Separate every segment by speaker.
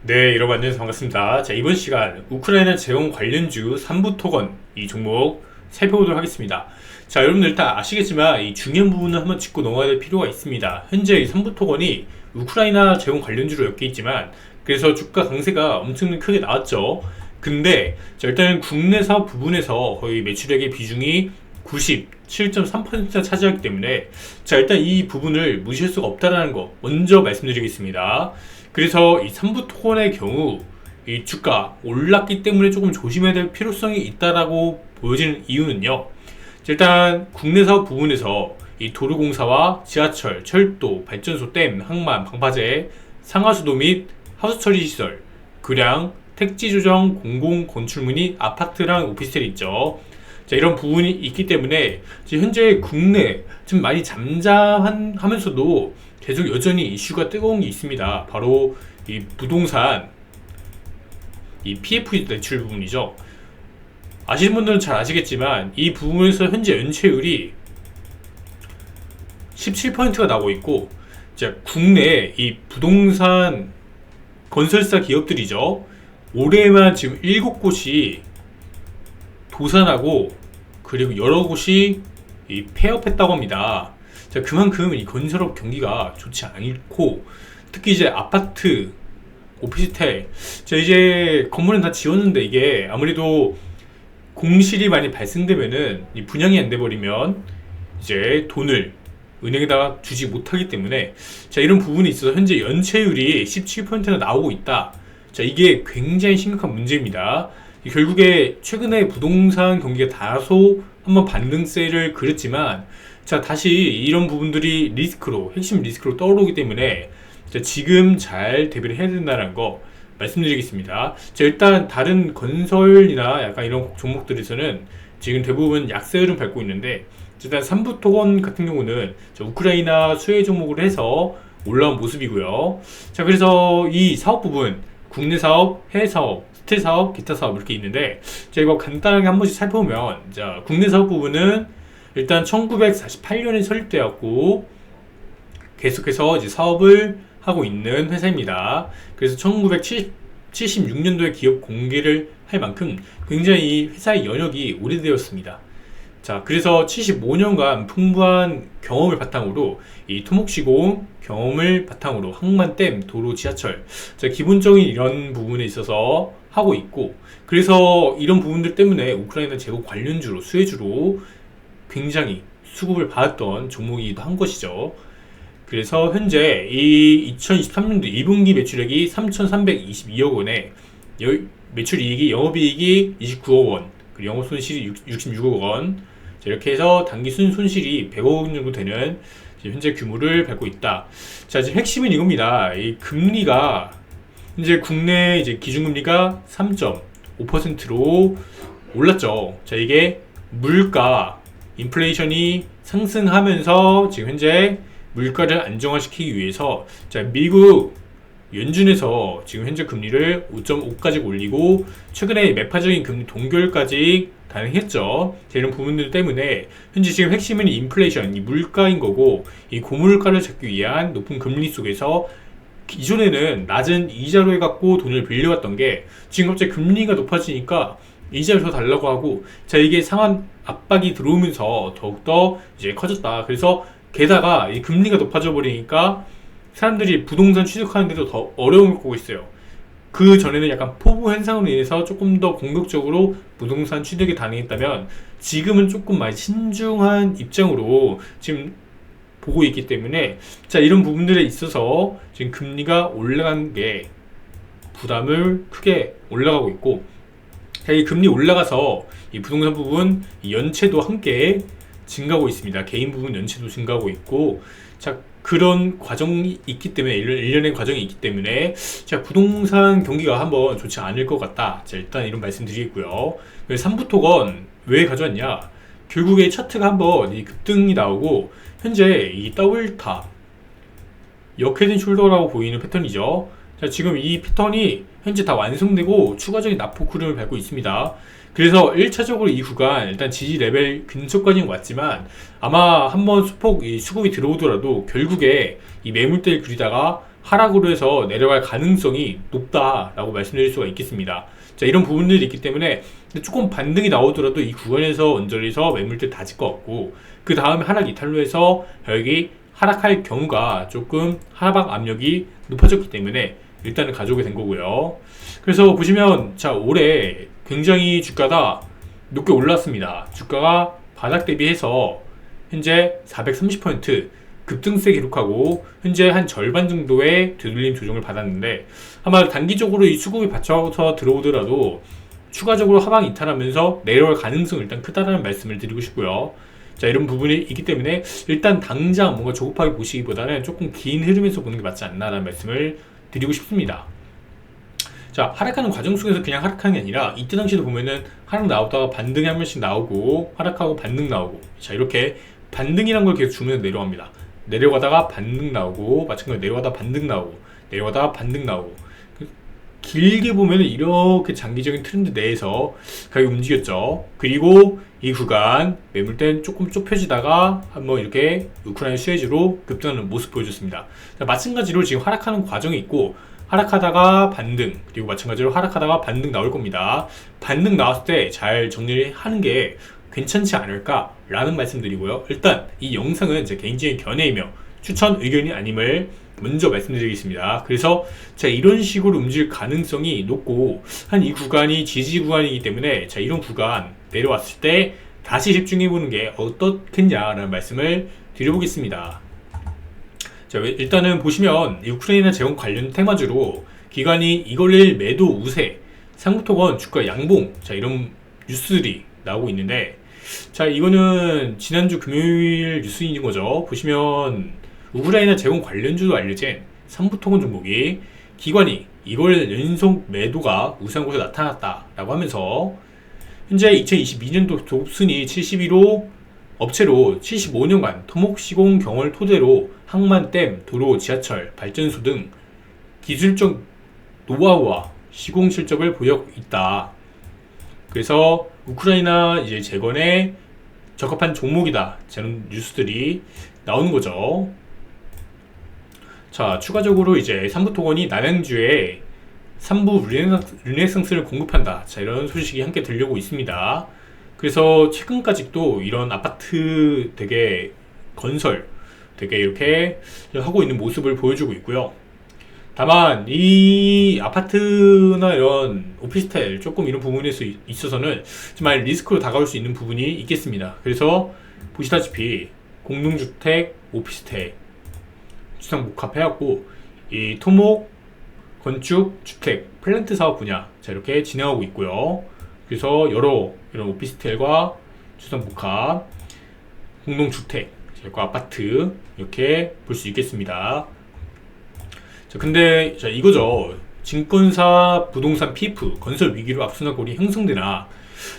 Speaker 1: 네, 여러분 안녕하세요. 반갑습니다. 자, 이번 시간 우크라이나 재원 관련주 3부 토건 이 종목 살펴보도록 하겠습니다. 자, 여러분들 일단 아시겠지만 이 중요한 부분을 한번 짚고 넘어가야 될 필요가 있습니다. 현재 이 3부 토건이 우크라이나 재원 관련주로 엮여 있지만 그래서 주가 강세가 엄청 크게 나왔죠. 근데 자, 일단 국내 사업 부분에서 거의 매출액의 비중이 97.3% 차지하기 때문에 자, 일단 이 부분을 무시할 수가 없다는 거 먼저 말씀드리겠습니다. 그래서 이 3부 토건의 경우 이 주가 올랐기 때문에 조금 조심해야 될 필요성이 있다라고 보여지는 이유는요. 일단 국내 사업 부분에서 이 도로공사와 지하철, 철도, 발전소, 댐, 항만, 방파제, 상하수도 및 하수처리 시설, 교량, 택지 조정, 공공 건축물 및 아파트랑 오피스텔이 있죠. 자, 이런 부분이 있기 때문에 현재 국내 좀 많이 잠잠하면서도 계속 여전히 이슈가 뜨거운 게 있습니다. 바로 이 부동산 이 PF 대출 부분이죠. 아시는 분들은 잘 아시겠지만 이 부분에서 현재 연체율이 17%가 나오고 있고, 자, 국내 이 부동산 건설사 기업들이죠. 올해만 지금 7곳이 도산하고 그리고 여러 곳이 이 폐업했다고 합니다. 자, 그만큼 이 건설업 경기가 좋지 않고 특히 이제 아파트, 오피스텔, 자, 이제 건물은 다 지었는데 이게 아무래도 공실이 많이 발생되면은 이 분양이 안 돼 버리면 이제 돈을 은행에다가 주지 못하기 때문에 자, 이런 부분이 있어서 현재 연체율이 17%나 나오고 있다. 자, 이게 굉장히 심각한 문제입니다. 결국에 최근에 부동산 경기가 다소 한번 반등세를 그렸지만 자, 다시 이런 부분들이 리스크로, 핵심 리스크로 떠오르기 때문에 자, 지금 잘 대비를 해야 된다는 거 말씀드리겠습니다. 자, 일단 다른 건설이나 약간 이런 종목들에서는 지금 대부분 약세 흐름 밟고 있는데 일단 3부 토건 같은 경우는 우크라이나 수혜 종목을 해서 올라온 모습이고요. 자, 그래서 이 사업 부분 국내 사업, 해외 사업, 스틸 사업, 기타 사업 이렇게 있는데 자, 이거 간단하게 한 번씩 살펴보면 자, 국내 사업 부분은 일단 1948년에 설립되었고 계속해서 이제 사업을 하고 있는 회사입니다. 그래서 1976년도에 기업 공개를 할 만큼 굉장히 이 회사의 연역이 오래되었습니다. 자, 그래서 75년간 풍부한 경험을 바탕으로 이 토목시공 경험을 바탕으로 항만댐, 도로, 지하철 자, 기본적인 이런 부분에 있어서 하고 있고 그래서 이런 부분들 때문에 우크라이나 재고 관련주로 수혜주로 굉장히 수급을 받았던 종목이기도 한 것이죠. 그래서 현재 이 2023년도 2분기 매출액이 3,322억 원에 매출이익이 영업이익이 29억 원 그리고 영업손실이 66억 원 자, 이렇게 해서 단기 순손실이 100억 원 정도 되는 현재 규모를 밟고 있다. 자, 지금 핵심은 이겁니다. 이 금리가 현재 국내 이제 기준금리가 3.5%로 올랐죠. 자, 이게 물가 인플레이션이 상승하면서 지금 현재 물가를 안정화시키기 위해서 자, 미국 연준에서 지금 현재 금리를 5.5까지 올리고 최근에 매파적인 금리 동결까지 가능했죠. 이런 부분들 때문에 현재 지금 핵심은 인플레이션, 이 물가인 거고 이 고물가를 잡기 위한 높은 금리 속에서 기존에는 낮은 이자로 해갖고 돈을 빌려왔던 게 지금 갑자기 금리가 높아지니까 이자를 더 달라고 하고 자, 이게 상한 압박이 들어오면서 더욱더 이제 커졌다. 그래서 게다가 이 금리가 높아져 버리니까 사람들이 부동산 취득하는데도 더 어려움을 겪고 있어요. 그 전에는 약간 포부 현상으로 인해서 조금 더 공격적으로 부동산 취득이 가능했다면 지금은 조금 많이 신중한 입장으로 지금 보고 있기 때문에 자, 이런 부분들에 있어서 지금 금리가 올라간 게 부담을 크게 올라가고 있고 자, 이 금리 올라가서 이 부동산 부분 이 연체도 함께 증가하고 있습니다. 개인 부분 연체도 증가하고 있고 자, 그런 과정이 있기 때문에 일련의 과정이 있기 때문에 자, 부동산 경기가 한번 좋지 않을 것 같다. 자, 일단 이런 말씀 드리겠고요. 3부 토건 왜 가져왔냐? 결국에 차트가 한번 이 급등이 나오고 현재 이 더블탑 역헤드 숄더라고 보이는 패턴이죠. 자, 지금 이 패턴이 현재 다 완성되고 추가적인 낙폭 흐름을 밟고 있습니다. 그래서 1차적으로 이 구간 일단 지지 레벨 근처까지는 왔지만 아마 한번 수급이 들어오더라도 결국에 이 매물대를 그리다가 하락으로 해서 내려갈 가능성이 높다라고 말씀드릴 수가 있겠습니다. 자, 이런 부분들이 있기 때문에 조금 반등이 나오더라도 이 구간에서 언저리에서 매물들 다질 것 같고, 그 다음에 하락 이탈로 해서 여기 하락할 경우가 조금 하락 압력이 높아졌기 때문에 일단은 가져오게 된 거고요. 그래서 보시면 자, 올해 굉장히 주가가 높게 올랐습니다. 주가가 바닥 대비해서 현재 430% 급등세 기록하고 현재 한 절반 정도의 되돌림 조정을 받았는데, 아마 단기적으로 이 수급이 받쳐서 들어오더라도 추가적으로 하방 이탈하면서 내려올 가능성이 일단 크다라는 말씀을 드리고 싶고요. 자, 이런 부분이 있기 때문에 일단 당장 뭔가 조급하게 보시기보다는 조금 긴 흐름에서 보는 게 맞지 않나라는 말씀을 드리고 싶습니다. 자, 하락하는 과정 속에서 그냥 하락하는 게 아니라 이때 당시도 보면은 하락 나오다가 반등이 한 번씩 나오고 하락하고 반등 나오고, 자, 이렇게 반등이란 걸 계속 주면서 내려갑니다. 내려가다가 반등 나오고, 마찬가지로 내려가다 반등 나오고, 내려가다가 반등 나오고, 길게 보면 이렇게 장기적인 트렌드 내에서 가격이 움직였죠. 그리고 이 구간 매물대는 조금 좁혀지다가 한번 이렇게 우크라이나 수혜주로 급등하는 모습 보여줬습니다. 자, 마찬가지로 지금 하락하는 과정이 있고, 하락하다가 반등, 그리고 마찬가지로 하락하다가 반등 나올 겁니다. 반등 나왔을 때 잘 정리를 하는 게 괜찮지 않을까 라는 말씀드리고요. 일단 이 영상은 제 개인적인 견해이며 추천 의견이 아님을 먼저 말씀드리겠습니다. 그래서 자, 이런 식으로 움직일 가능성이 높고, 한 이 구간이 지지 구간이기 때문에 자, 이런 구간 내려왔을 때 다시 집중해보는 게 어떻겠냐라는 말씀을 드려보겠습니다. 자, 일단은 보시면 우크라이나 재건 관련 테마주로 기관이 이걸릴 매도 우세, 상무토건 주가 양봉, 자, 이런 뉴스들이 나오고 있는데, 자, 이거는 지난주 금요일 뉴스인 거죠. 보시면 우크라이나 재건 관련주도 알려진 상무토건 종목이 기관이 이걸 연속 매도가 우세한 곳에 나타났다라고 하면서 현재 2022년도 dob순위 71호 업체로 75년간 토목 시공 경험을 토대로 항만댐, 도로, 지하철, 발전소 등 기술적 노하우와 시공 실적을 보여주고 있다. 그래서 우크라이나 이제 재건에 적합한 종목이다. 이런 뉴스들이 나오는 거죠. 자, 추가적으로 이제 삼부토건이 남양주에 3부 르네상스를 공급한다. 자, 이런 소식이 함께 들려오고 있습니다. 그래서 최근까지도 이런 아파트 되게 건설 되게 이렇게 하고 있는 모습을 보여주고 있고요. 다만 이 아파트나 이런 오피스텔 조금 이런 부분에 있어서는 정말 리스크로 다가올 수 있는 부분이 있겠습니다. 그래서 보시다시피 공동주택, 오피스텔 주상 복합해갖고 이 토목, 건축, 주택, 플랜트 사업 분야 자, 이렇게 진행하고 있고요. 그래서 여러 이런 오피스텔과 주상 복합, 공동주택, 아파트 이렇게 볼 수 있겠습니다. 자, 근데 자, 이거죠. 증권사, 부동산 PF, 건설 위기로 악순환골이 형성되나,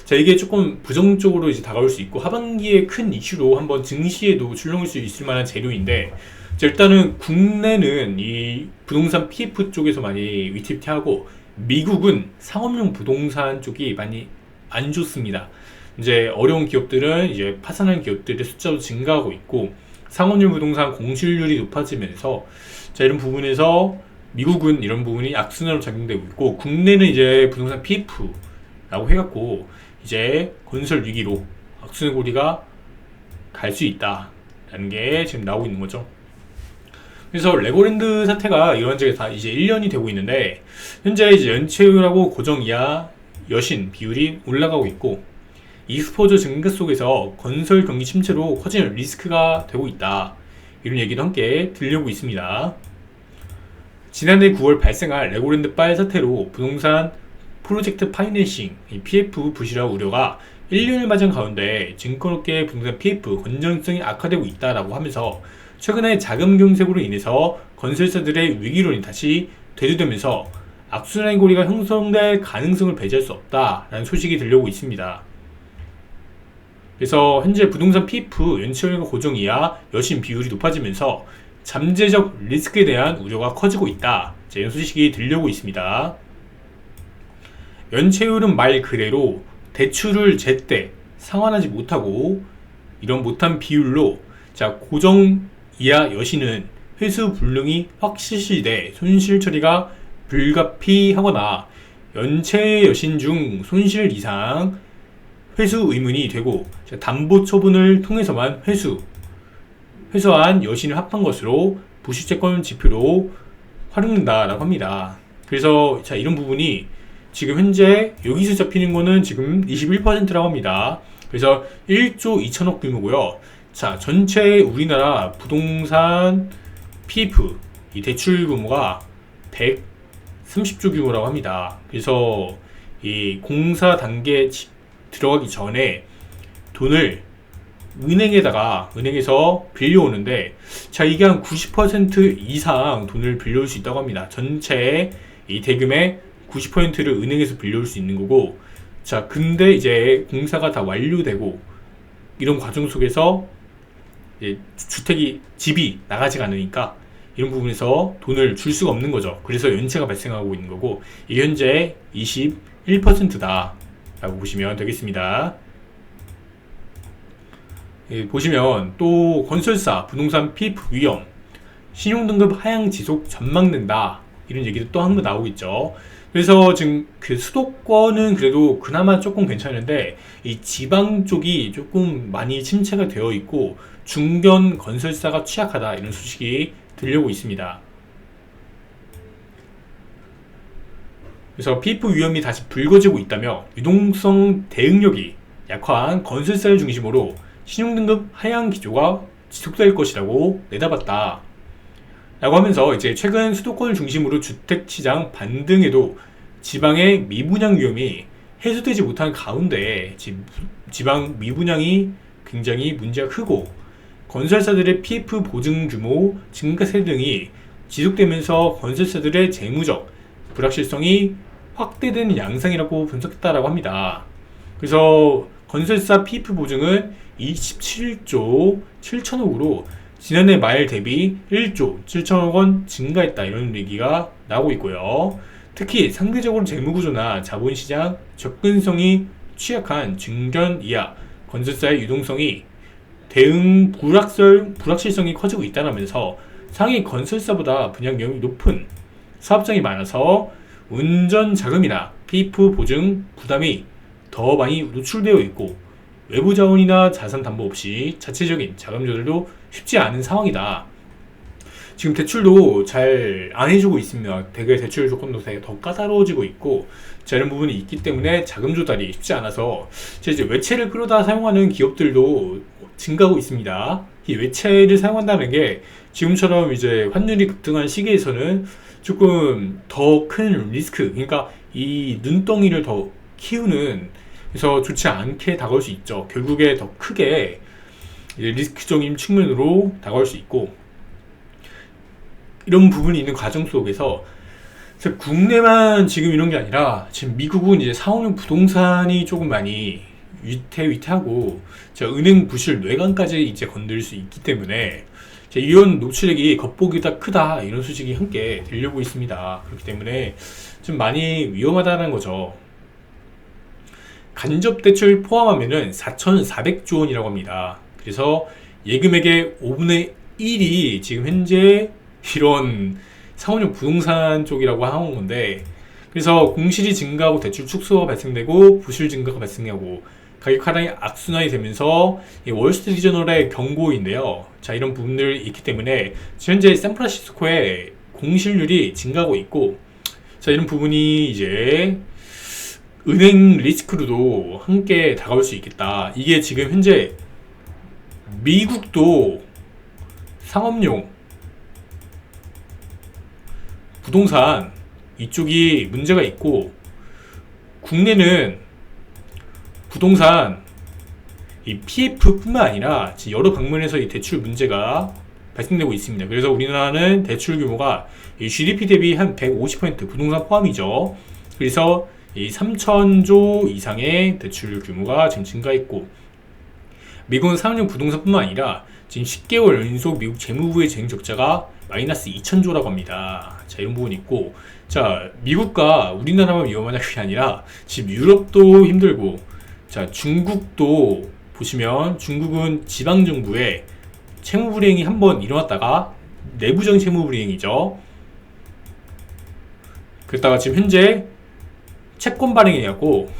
Speaker 1: 자, 이게 조금 부정적으로 이제 다가올 수 있고 하반기에 큰 이슈로 한번 증시에도 출렁일 수 있을 만한 재료인데, 자, 일단은 국내는 이 부동산 PF 쪽에서 많이 위태위태하고 미국은 상업용 부동산 쪽이 많이 안 좋습니다. 이제 어려운 기업들은 이제 파산한 기업들의 숫자도 증가하고 있고 상업용 부동산 공실률이 높아지면서 자, 이런 부분에서 미국은 이런 부분이 악순환으로 작용되고 있고 국내는 이제 부동산 PF라고 해갖고 이제 건설 위기로 악순환 고리가 갈 수 있다라는 게 지금 나오고 있는 거죠. 그래서 레고랜드 사태가 이런 적이 다 이제 1년이 되고 있는데 현재 이제 연체율하고 고정 이하 여신 비율이 올라가고 있고 익스포저 증가 속에서 건설 경기 침체로 커지는 리스크가 되고 있다. 이런 얘기도 함께 들려오고 있습니다. 지난해 9월 발생한 레고랜드 빨 사태로 부동산 프로젝트 파이낸싱 PF 부실화 우려가 1년을 맞은 가운데 증권업계의 부동산 PF 건전성이 악화되고 있다라고 하면서 최근에 자금 경색으로 인해서 건설사들의 위기론이 다시 대두되면서 악순환 고리가 형성될 가능성을 배제할 수 없다라는 소식이 들려오고 있습니다. 그래서 현재 부동산 PF 연체율과 고정 이하 여신 비율이 높아지면서 잠재적 리스크에 대한 우려가 커지고 있다. 이런 소식이 들려오고 있습니다. 연체율은 말 그대로 대출을 제때 상환하지 못하고 이런 못한 비율로 자, 고정 이하 여신은 회수 불능이 확실시돼 손실 처리가 불가피하거나 연체 여신 중 손실 이상 회수 의문이 되고 담보 처분을 통해서만 회수한 여신을 합한 것으로 부실채권 지표로 활용된다라고 합니다. 그래서 자, 이런 부분이 지금 현재 여기서 잡히는 거는 지금 21%라고 합니다. 그래서 1조 2천억 규모고요. 자, 전체 우리나라 부동산 PF 이 대출 규모가 130조 규모라고 합니다. 그래서 이 공사 단계 들어가기 전에 돈을 은행에서 빌려오는데, 자, 이게 한 90% 이상 돈을 빌려올 수 있다고 합니다. 전체 이 대금의 90%를 은행에서 빌려올 수 있는 거고, 자, 근데 이제 공사가 다 완료되고 이런 과정 속에서 이제 집이 나가지가 않으니까 이런 부분에서 돈을 줄 수가 없는 거죠. 그래서 연체가 발생하고 있는 거고, 이게 현재 21%다 라고 보시면 되겠습니다. 보시면 또 건설사, 부동산 PF 위험, 신용등급 하향 지속 전망된다, 이런 얘기도 또 한 번 나오고 있죠. 그래서 지금 그 수도권은 그래도 그나마 조금 괜찮은데 이 지방 쪽이 조금 많이 침체가 되어 있고 중견 건설사가 취약하다, 이런 소식이 들려오고 있습니다. 그래서 PF 위험이 다시 불거지고 있다며 유동성 대응력이 약화한 건설사를 중심으로 신용등급 하향 기조가 지속될 것이라고 내다봤다 라고 하면서, 이제 최근 수도권을 중심으로 주택시장 반등에도 지방의 미분양 위험이 해소되지 못한 가운데 지방 미분양이 굉장히 문제가 크고 건설사들의 PF 보증 규모 증가세 등이 지속되면서 건설사들의 재무적 불확실성이 확대되는 양상이라고 분석했다라고 합니다. 그래서 건설사 PF 보증은 27조 7천억으로 지난해 말 대비 1조 7천억 원 증가했다, 이런 얘기가 나오고 있고요. 특히 상대적으로 재무구조나 자본시장 접근성이 취약한 중견 이하 건설사의 유동성이 대응 불확실성이 커지고 있다면서 상위 건설사보다 분양 위험이 높은 사업장이 많아서 운전 자금이나 PF 보증 부담이 더 많이 노출되어 있고 외부 자원이나 자산 담보 없이 자체적인 자금 조달도 쉽지 않은 상황이다. 지금 대출도 잘 안 해주고 있습니다. 되게 대출 조건도 되게 더 까다로워지고 있고, 자, 이런 부분이 있기 때문에 자금 조달이 쉽지 않아서 이제 외채를 끌어다 사용하는 기업들도 증가하고 있습니다. 이 외채를 사용한다는 게 지금처럼 이제 환율이 급등한 시기에서는 조금 더 큰 리스크, 그러니까 이 눈덩이를 더 키우는, 그래서 좋지 않게 다가올 수 있죠. 결국에 더 크게 리스크적인 측면으로 다가올 수 있고, 이런 부분이 있는 과정 속에서 국내만 지금 이런 게 아니라 지금 미국은 이제 사업용 부동산이 조금 많이 위태하고 은행 부실 뇌관까지 이제 건들 수 있기 때문에 이런 노출액이 겉보기보다 크다, 이런 소식이 함께 들려오고 있습니다. 그렇기 때문에 좀 많이 위험하다는 거죠. 간접 대출 포함하면은 4,400조 원이라고 합니다. 그래서 예금액의 5분의 1이 지금 현재 이런 상업용 부동산 쪽이라고 하는 건데, 그래서 공실이 증가하고 대출 축소가 발생되고 부실 증가가 발생하고 가격 하락이 악순환이 되면서 월스트리트저널의 경고인데요. 자, 이런 부분들이 있기 때문에 현재 샌프란시스코의 공실률이 증가하고 있고, 자, 이런 부분이 이제 은행 리스크로도 함께 다가올 수 있겠다. 이게 지금 현재 미국도 상업용 부동산 이쪽이 문제가 있고, 국내는 부동산 이 PF뿐만 아니라 여러 방면에서 이 대출 문제가 발생되고 있습니다. 그래서 우리나라는 대출 규모가 이 GDP 대비 한 150% 부동산 포함이죠. 그래서 이 3,000조 이상의 대출 규모가 지금 증가했고, 미국은 상업용 부동산뿐만 아니라 지금 10개월 연속 미국 재무부의 재정 적자가 마이너스 2,000조라고 합니다. 자, 이런 부분이 있고, 자, 미국과 우리나라만 위험하냐 그게 아니라 지금 유럽도 힘들고, 자, 중국도 보시면 중국은 지방정부의 채무불이행이 한번 일어났다가 내부적인 채무 불이행이죠. 그랬다가 지금 현재 채권 발행이냐고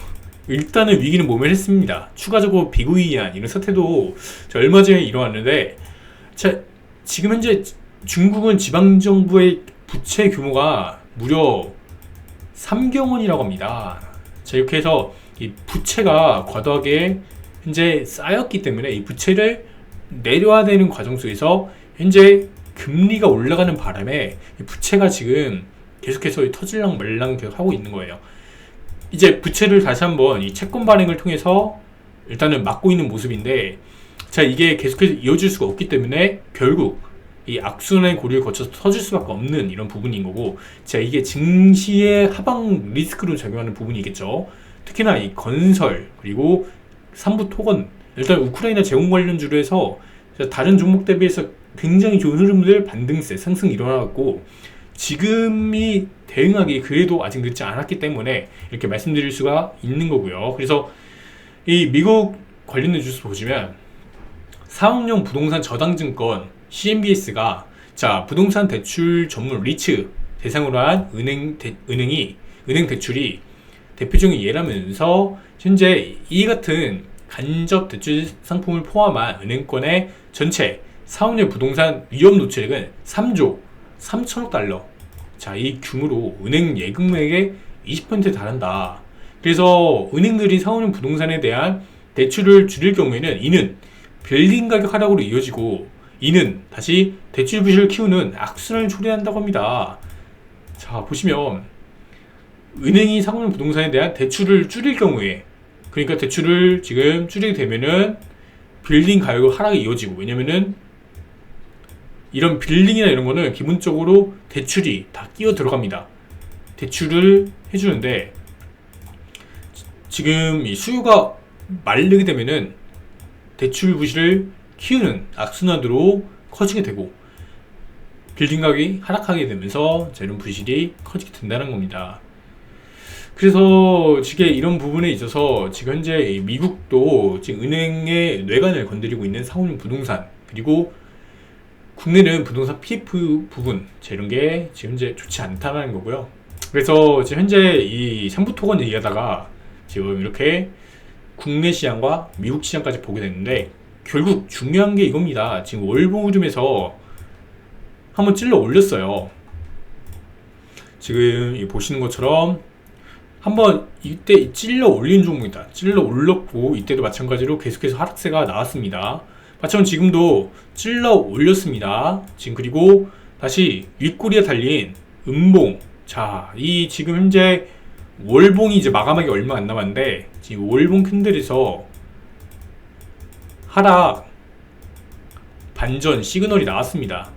Speaker 1: 일단은 위기는 모면했습니다. 추가적으로 비고위안 이런 사태도 얼마 전에 일어났는데, 자, 지금 현재 중국은 지방정부의 부채 규모가 무려 3경 원이라고 합니다. 자, 이렇게 해서 이 부채가 과도하게 현재 쌓였기 때문에 이 부채를 내려야 되는 과정 속에서 현재 금리가 올라가는 바람에 이 부채가 지금 계속해서 터질랑 말랑 계속 하고 있는 거예요. 이제 부채를 다시 한번 이 채권 발행을 통해서 일단은 막고 있는 모습인데, 자, 이게 계속해서 이어질 수가 없기 때문에 결국 이 악순환의 고리를 거쳐서 터질 수밖에 없는 이런 부분인 거고, 자, 이게 증시의 하방 리스크로 작용하는 부분이겠죠. 특히나 이 건설 그리고 삼부 토건, 일단 우크라이나 재건 관련주로 해서 다른 종목 대비해서 굉장히 좋은 흐름들 반등세 상승 일어나고, 지금이 대응하기 그래도 아직 늦지 않았기 때문에 이렇게 말씀드릴 수가 있는 거고요. 그래서 이 미국 관련된 뉴스 보시면 사업용 부동산 저당증권 CMBS가 자, 부동산 대출 전문 리츠 대상으로 한 은행 대출이 대표적인 예라면서 현재 이 같은 간접 대출 상품을 포함한 은행권의 전체 사업용 부동산 위험 노출액은 3조 3천억 달러. 자, 이 규모로 은행 예금액의 20%에 달한다. 그래서 은행들이 사업용 부동산에 대한 대출을 줄일 경우에는 이는 빌딩 가격 하락으로 이어지고, 이는 다시 대출 부실을 키우는 악순환을 초래한다고 합니다. 자, 보시면 은행이 사업용 부동산에 대한 대출을 줄일 경우에, 그러니까 대출을 지금 줄이게 되면은 빌딩 가격 하락이 이어지고, 왜냐면은 이런 빌딩이나 이런 거는 기본적으로 대출이 다 끼어 들어갑니다. 대출을 해주는데 지금 이 수요가 마르게 되면은 대출 부실을 키우는 악순환으로 커지게 되고, 빌딩 가격이 하락하게 되면서 이런 부실이 커지게 된다는 겁니다. 그래서 지금 이런 부분에 있어서 지금 현재 미국도 지금 은행의 뇌관을 건드리고 있는 사업용 부동산, 그리고 국내는 부동산 PF 부분 이런 게 지금 현재 좋지 않다는 거고요. 그래서 지금 현재 이 상부토건 얘기하다가 지금 이렇게 국내 시장과 미국 시장까지 보게 됐는데, 결국 중요한 게 이겁니다. 지금 월봉 흐름에서 한번 찔러 올렸어요. 지금 보시는 것처럼 한번 이때 찔러 올린 종목이다. 찔러 올렸고, 이때도 마찬가지로 계속해서 하락세가 나왔습니다. 마찬가지로 지금도 찔러 올렸습니다. 지금 그리고 다시 윗꼬리에 달린 음봉. 자, 이 지금 현재 월봉이 이제 마감하기 얼마 안 남았는데, 지금 월봉 캔들에서 하락 반전 시그널이 나왔습니다.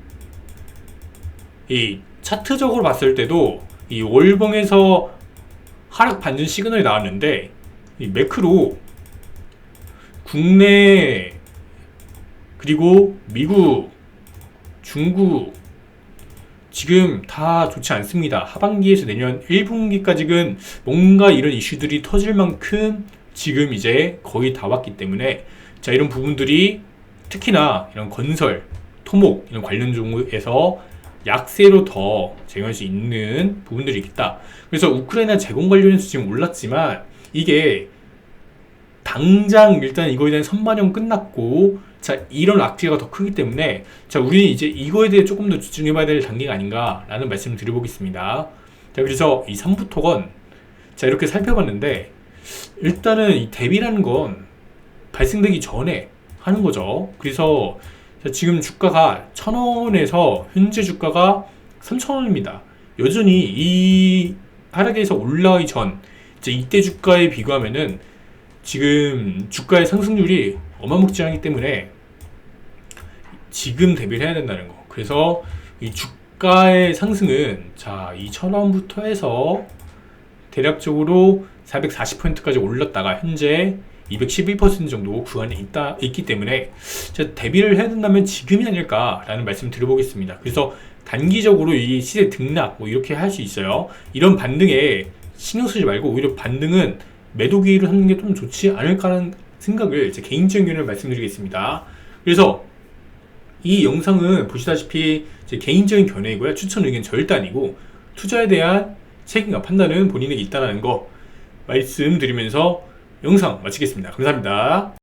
Speaker 1: 이 차트적으로 봤을 때도 이 월봉에서 하락 반전 시그널이 나왔는데, 이 매크로 국내 그리고 미국, 중국 지금 다 좋지 않습니다. 하반기에서 내년 1분기까지는 뭔가 이런 이슈들이 터질 만큼 지금 이제 거의 다 왔기 때문에, 자, 이런 부분들이 특히나 이런 건설, 토목 이런 관련 종목에서 약세로 더 작용할 수 있는 부분들이 있겠다. 그래서 우크라이나 재건 관련해서 지금 올랐지만 이게 당장 일단 이거에 대한 선반영 끝났고, 자, 이런 악재가 더 크기 때문에, 자, 우리는 이제 이거에 대해 조금 더 집중해봐야 될 단계가 아닌가라는 말씀을 드려보겠습니다. 자, 그래서 이 3부토건, 자, 이렇게 살펴봤는데, 일단은 이 대비라는 건 발생되기 전에 하는 거죠. 그래서 자, 지금 주가가 1,000원에서 현재 주가가 3,000원입니다. 여전히 이 하락에서 올라가기 전, 이제 이때 주가에 비교하면은 지금 주가의 상승률이 어마무지하기 때문에 지금 대비를 해야 된다는 거. 그래서 이 주가의 상승은 자, 2,000원부터 해서 대략적으로 440포인트까지 올랐다가 현재 211% 정도 구간에 있기 때문에 대비를 해야 된다면 지금이 아닐까라는 말씀을 드려보겠습니다. 그래서 단기적으로 이 시세 등락 이렇게 할 수 있어요. 이런 반등에 신경 쓰지 말고 오히려 반등은 매도 기회를 하는 게 좀 좋지 않을까라는 생각을 제 개인적인 의견을 말씀드리겠습니다. 그래서 이 영상은 보시다시피 제 개인적인 견해이고요. 추천 의견 절대 아니고 투자에 대한 책임과 판단은 본인에게 있다는 거 말씀드리면서 영상 마치겠습니다. 감사합니다.